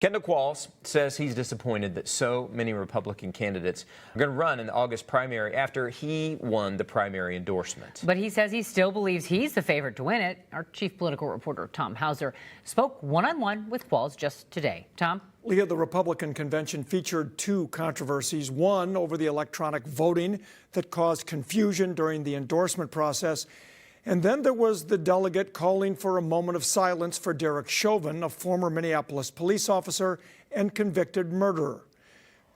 Kendall Qualls says he's disappointed that so many Republican candidates are going to run in the August primary after he won the primary endorsement. But he says he still believes he's the favorite to win it. Our chief political reporter, Tom Hauser, spoke one-on-one with Qualls just today. Tom? Leah, the Republican convention featured two controversies. One over the electronic voting that caused confusion during the endorsement process. And then there was the delegate calling for a moment of silence for Derek Chauvin, a former Minneapolis police officer and convicted murderer.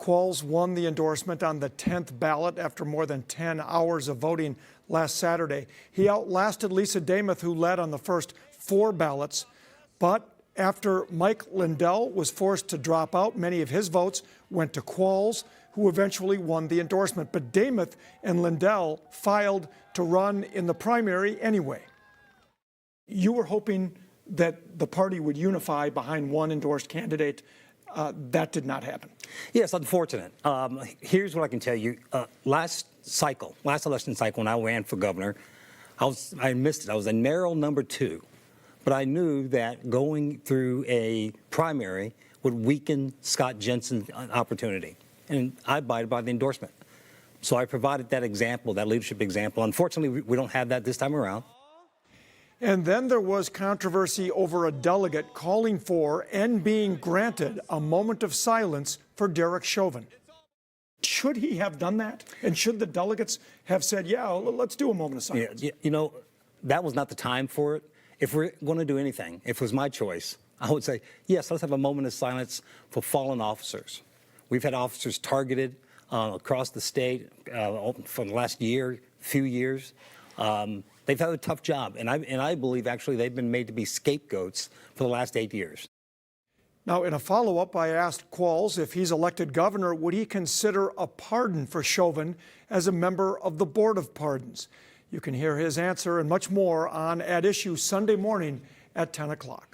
Qualls won the endorsement on the 10th ballot after more than 10 hours of voting last Saturday. He outlasted Lisa Demuth, who led on the first 4 ballots. But after Mike Lindell was forced to drop out, many of his votes went to Qualls, who eventually won the endorsement. But Demuth and Lindell filed to run in the primary anyway. You were hoping that the party would unify behind one endorsed candidate. That did not happen. Yes, unfortunate. Here's what I can tell you. Last election cycle, when I ran for governor, I missed it. I was a narrow number 2. But I knew that going through a primary would weaken Scott Jensen's opportunity. And I abided by the endorsement. So I provided that example, that leadership example. Unfortunately, we don't have that this time around. And then there was controversy over a delegate calling for and being granted a moment of silence for Derek Chauvin. Should he have done that? And should the delegates have said, yeah, let's do a moment of silence? Yeah, you know, that was not the time for it. If we're going to do anything, if it was my choice, I would say, yes, let's have a moment of silence for fallen officers. We've had officers targeted across the state for the last few years. They've had a tough job, and I believe actually they've been made to be scapegoats for the last 8 years. Now, in a follow-up, I asked Qualls if he's elected governor, would he consider a pardon for Chauvin as a member of the Board of Pardons? You can hear his answer and much more on At Issue Sunday morning at 10 o'clock.